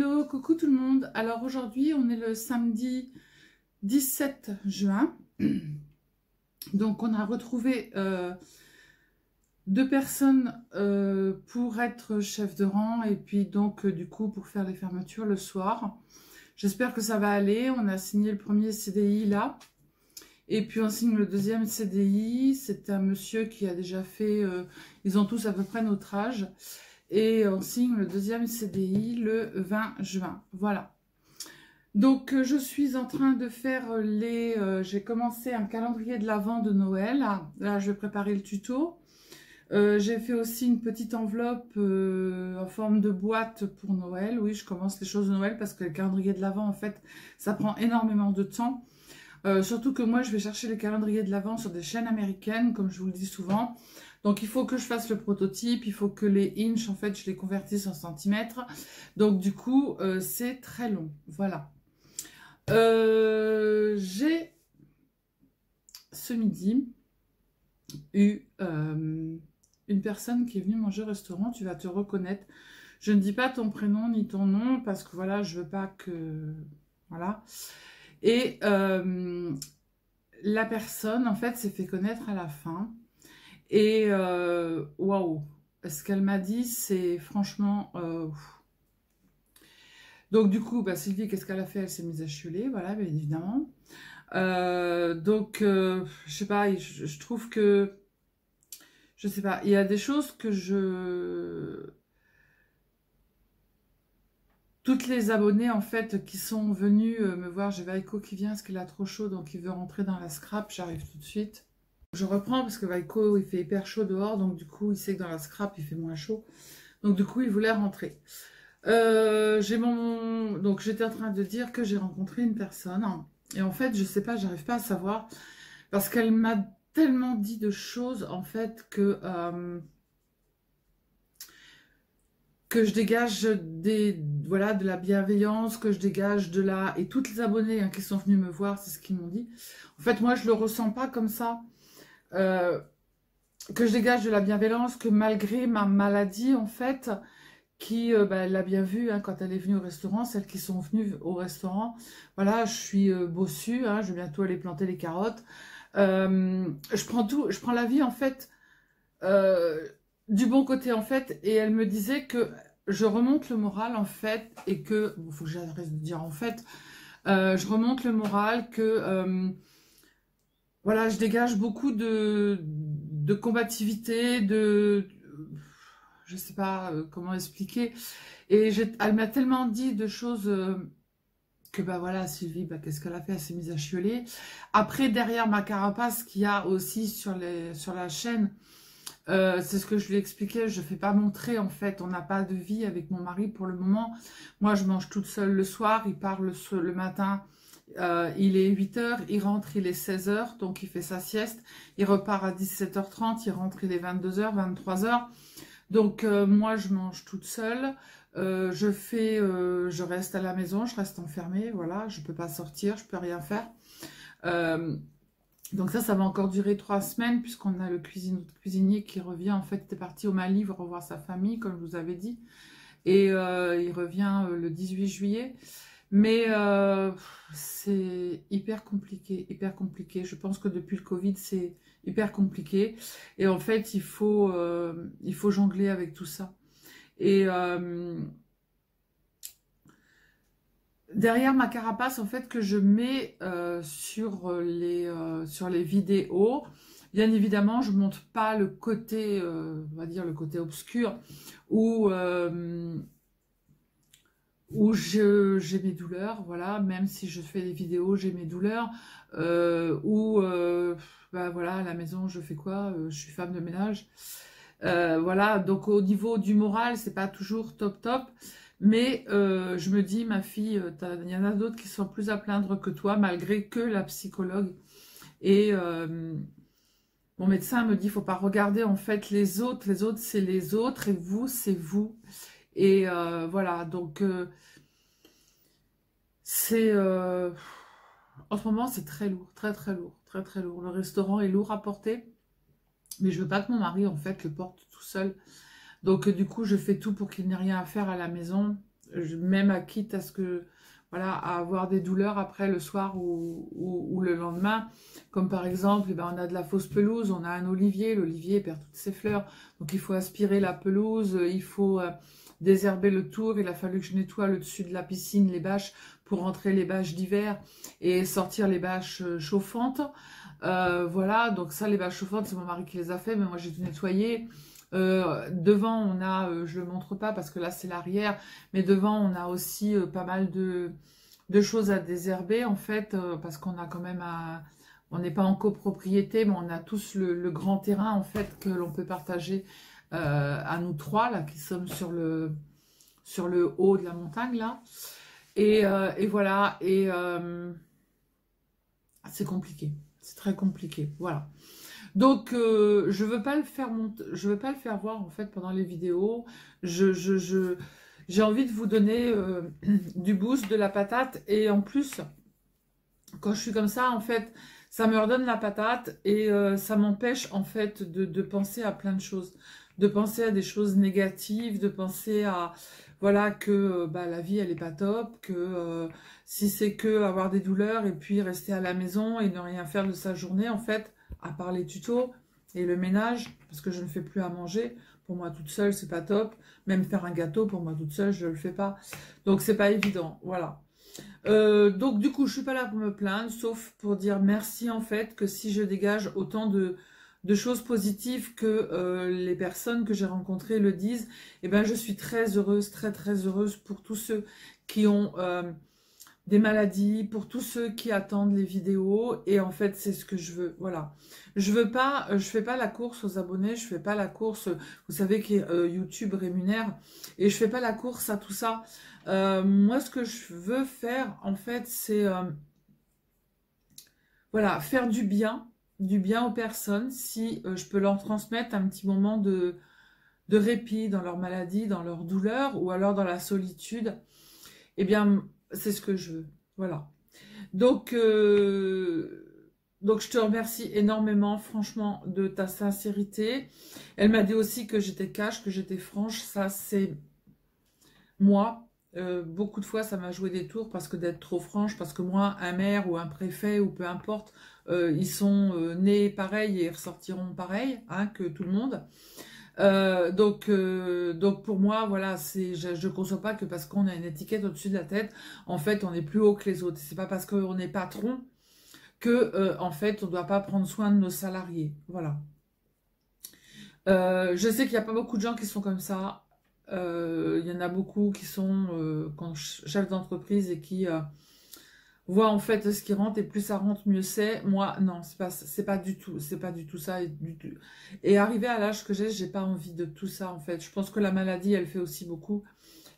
Hello, coucou tout le monde. Alors aujourd'hui, on est le samedi 17 juin. Donc on a retrouvé deux personnes pour être chef de rang et puis donc du coup pour faire les fermetures le soir. J'espère que ça va aller. On a signé le premier CDI là. Et puis on signe le deuxième CDI. C'est un monsieur qui a déjà fait... ils ont tous à peu près notre âge. Et on signe le deuxième CDI le 20 juin. Voilà. Donc, je suis en train de faire les... j'ai commencé un calendrier de l'Avent de Noël. Là, je vais préparer le tuto. J'ai fait aussi une petite enveloppe en forme de boîte pour Noël. Oui, je commence les choses de Noël parce que le calendrier de l'Avent, en fait, ça prend énormément de temps. Surtout que moi, je vais chercher les calendriers de l'Avent sur des chaînes américaines, comme je vous le dis souvent. Donc, il faut que je fasse le prototype, il faut que les inches, en fait, je les convertisse en centimètres. Donc, du coup, c'est très long. Voilà. J'ai, ce midi, eu une personne qui est venue manger au restaurant. Tu vas te reconnaître. Je ne dis pas ton prénom ni ton nom parce que, voilà, je veux pas que... Voilà. Et la personne, en fait, s'est fait connaître à la fin. Et waouh, ce qu'elle m'a dit, c'est franchement... Donc du coup, bah, Sylvie, qu'est-ce qu'elle a fait? Elle s'est mise à chialer, voilà, bien évidemment. Je sais pas, je trouve que... Je sais pas, il y a des choses que je... Toutes les abonnés, en fait, qui sont venus me voir, j'ai Vaiko qui vient parce qu'il a trop chaud, donc il veut rentrer dans la scrap, j'arrive tout de suite. Je reprends parce que Vaiko, il fait hyper chaud dehors, donc du coup, il sait que dans la scrap, il fait moins chaud. Donc du coup, il voulait rentrer. Donc j'étais en train de dire que j'ai rencontré une personne. Et en fait, je sais pas, j'arrive pas à savoir. Parce qu'elle m'a tellement dit de choses, en fait, que je dégage voilà, de la bienveillance, que je dégage de la... Et toutes les abonnés qui sont venus me voir, c'est ce qu'ils m'ont dit. En fait, moi, je le ressens pas comme ça. Que je dégage de la bienveillance, que malgré ma maladie, en fait, elle l'a bien vu quand elle est venue au restaurant, celles qui sont venues au restaurant, voilà, je suis bossue, je vais bientôt aller planter les carottes. Je prends la vie, en fait, du bon côté, en fait, et elle me disait que je remonte le moral, en fait, et que, il faut que j'arrête de dire en fait, je remonte le moral, voilà, je dégage beaucoup de combativité, je sais pas comment expliquer. Et elle m'a tellement dit de choses que, bah voilà, Sylvie, bah, qu'est-ce qu'elle a fait? Elle s'est mise à chialer. Après, derrière ma carapace qu'il y a aussi sur la chaîne, c'est ce que je lui expliquais, je ne fais pas montrer, en fait, on n'a pas de vie avec mon mari pour le moment. Moi, je mange toute seule le soir, il part le matin. Il est 8h, il rentre, il est 16h, donc il fait sa sieste. Il repart à 17h30, il rentre, il est 22h, 23h. Donc moi, je mange toute seule. Je reste à la maison, je reste enfermée, voilà. Je ne peux pas sortir, je ne peux rien faire. Donc ça va encore durer 3 semaines puisqu'on a notre cuisinier qui revient. En fait, il est parti au Mali revoir sa famille, comme je vous avais dit. Et il revient le 18 juillet. Mais c'est hyper compliqué, hyper compliqué. Je pense que depuis le Covid, c'est hyper compliqué. Et en fait, il faut jongler avec tout ça. Et derrière ma carapace, en fait, que je mets sur les vidéos, bien évidemment, je ne montre pas le côté, on va dire le côté obscur, où j'ai mes douleurs, voilà, même si je fais des vidéos, j'ai mes douleurs, bah voilà, à la maison, je fais quoi? Je suis femme de ménage. Voilà, donc au niveau du moral, c'est pas toujours top top, mais je me dis, ma fille, il y en a d'autres qui sont plus à plaindre que toi, malgré que la psychologue. Et mon médecin me dit, faut pas regarder en fait les autres c'est les autres, et vous, c'est vous. Et voilà, donc en ce moment, c'est très lourd, très très lourd, très très lourd. Le restaurant est lourd à porter, mais je veux pas que mon mari, en fait, le porte tout seul. Donc, du coup, je fais tout pour qu'il n'ait rien à faire à la maison. même à quitte à ce que, voilà, à avoir des douleurs après le soir ou le lendemain. Comme par exemple, eh ben, on a de la fausse pelouse, on a un olivier, l'olivier perd toutes ses fleurs. Donc il faut aspirer la pelouse, il faut désherber le tour. Il a fallu que je nettoie le dessus de la piscine, les bâches, pour rentrer les bâches d'hiver et sortir les bâches chauffantes. Voilà, donc ça, les bâches chauffantes, c'est mon mari qui les a fait, mais moi j'ai tout nettoyé. Devant, on a, je le montre pas parce que là c'est l'arrière, mais devant, on a aussi pas mal de choses à désherber en fait, parce qu'on a quand même on n'est pas en copropriété, mais on a tous le grand terrain en fait que l'on peut partager à nous trois là, qui sommes sur le haut de la montagne là. Et voilà, et c'est compliqué, c'est très compliqué, voilà. Donc, je veux pas le faire je veux pas le faire voir en fait pendant les vidéos. J'ai envie de vous donner du boost, de la patate, et en plus, quand je suis comme ça, en fait, ça me redonne la patate et ça m'empêche en fait de penser à plein de choses, de penser à des choses négatives, de penser à voilà que bah, la vie elle est pas top, que si c'est que avoir des douleurs et puis rester à la maison et ne rien faire de sa journée en fait, à part les tutos et le ménage, parce que je ne fais plus à manger. Pour moi toute seule, c'est pas top. Même faire un gâteau, pour moi toute seule, je le fais pas. Donc c'est pas évident, voilà. Donc du coup, je suis pas là pour me plaindre, sauf pour dire merci en fait, que si je dégage autant de choses positives que les personnes que j'ai rencontrées le disent, et ben je suis très heureuse, très très heureuse pour tous ceux qui ont des maladies, pour tous ceux qui attendent les vidéos, et en fait c'est ce que je veux, voilà. Je veux pas, je fais pas la course aux abonnés, je fais pas la course, vous savez que YouTube rémunère, et je fais pas la course à tout ça. Moi ce que je veux faire en fait c'est voilà, faire du bien aux personnes, si je peux leur transmettre un petit moment de répit dans leur maladie, dans leur douleur, ou alors dans la solitude, eh bien c'est ce que je veux, voilà. Donc, donc je te remercie énormément, franchement, de ta sincérité. Elle m'a dit aussi que j'étais cash, que j'étais franche. Ça, c'est moi. Beaucoup de fois, ça m'a joué des tours parce que d'être trop franche, parce que moi, un maire ou un préfet ou peu importe, ils sont nés pareil et ils ressortiront pareil, hein, que tout le monde. Donc pour moi, voilà, je ne conçois pas que parce qu'on a une étiquette au-dessus de la tête, en fait, on est plus haut que les autres. C'est pas parce qu'on est patron que, en fait, on ne doit pas prendre soin de nos salariés. Voilà. Je sais qu'il n'y a pas beaucoup de gens qui sont comme ça. Il y en a beaucoup qui sont chefs d'entreprise et qui voient en fait ce qui rentre, et plus ça rentre, mieux c'est. Moi, non, c'est pas du tout ça. Et arrivé à l'âge que j'ai pas envie de tout ça en fait. Je pense que la maladie, elle fait aussi beaucoup,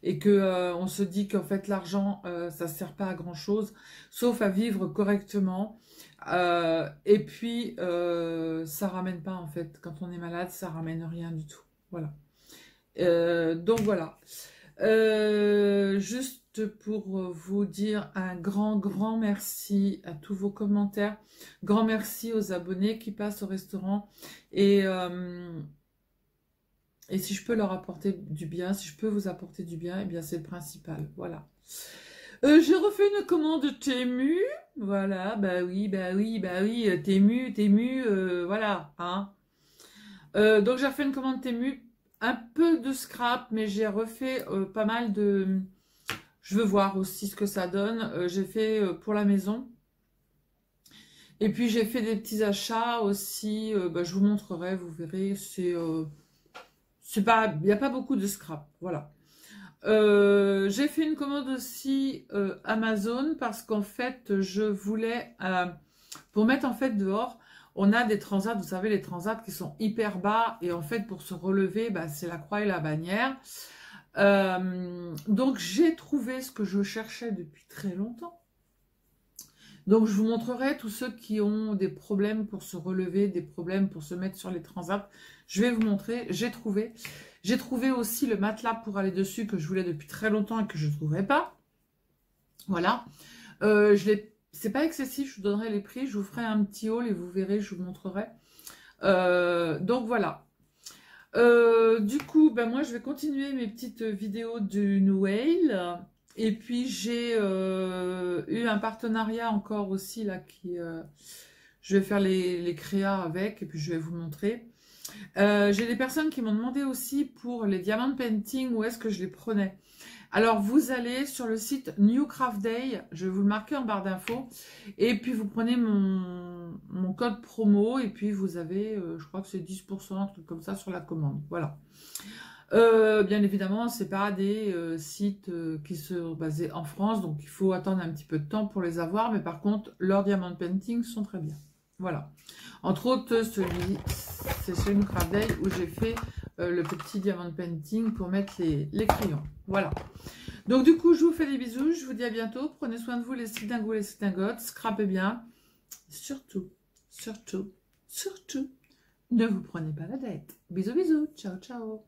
et que on se dit qu'en fait l'argent, ça sert pas à grand chose, sauf à vivre correctement. Et puis ça ramène pas en fait. Quand on est malade, ça ramène rien du tout. Voilà. Donc voilà. Juste pour vous dire un grand merci à tous vos commentaires. Grand merci aux abonnés qui passent au restaurant. Et si je peux leur apporter du bien, si je peux vous apporter du bien, eh bien c'est le principal. Voilà. J'ai refait une commande Temu. Voilà, bah oui, Temu, voilà. Hein. Donc j'ai refait une commande Temu. Un peu de scrap, mais j'ai refait pas mal de... Je veux voir aussi ce que ça donne. J'ai fait pour la maison. Et puis j'ai fait des petits achats aussi. Bah, je vous montrerai, vous verrez. C'est pas, il n'y a pas beaucoup de scrap. Voilà. J'ai fait une commande aussi Amazon parce qu'en fait je voulais pour mettre en fait dehors. On a des transats, vous savez, les transats qui sont hyper bas, et en fait, pour se relever, bah, c'est la croix et la bannière. Donc, j'ai trouvé ce que je cherchais depuis très longtemps. Donc, je vous montrerai tous ceux qui ont des problèmes pour se relever, des problèmes pour se mettre sur les transats. Je vais vous montrer, j'ai trouvé. J'ai trouvé aussi le matelas pour aller dessus que je voulais depuis très longtemps et que je ne trouvais pas. Voilà. C'est pas excessif, je vous donnerai les prix, je vous ferai un petit haul et vous verrez, je vous montrerai. Donc voilà. Du coup, ben moi, je vais continuer mes petites vidéos du Noël. Et puis, j'ai eu un partenariat encore aussi, là, qui... je vais faire les créas avec, et puis je vais vous montrer. J'ai des personnes qui m'ont demandé aussi pour les diamant painting, où est-ce que je les prenais. Alors, vous allez sur le site New Craft Day, je vais vous le marquer en barre d'infos, et puis vous prenez mon code promo, et puis vous avez, je crois que c'est 10%, un truc comme ça, sur la commande. Voilà. Bien évidemment, c'est pas des sites qui sont basés en France, donc il faut attendre un petit peu de temps pour les avoir, mais par contre, leurs diamant painting sont très bien. Voilà. Entre autres, celui, c'est chez New Craft Day où j'ai fait le petit diamant painting pour mettre les crayons. Voilà. Donc du coup, je vous fais des bisous, je vous dis à bientôt. Prenez soin de vous, les stingots, les stingotes, scrapez bien. Surtout, surtout, surtout, ne vous prenez pas la tête. Bisous, bisous, ciao, ciao.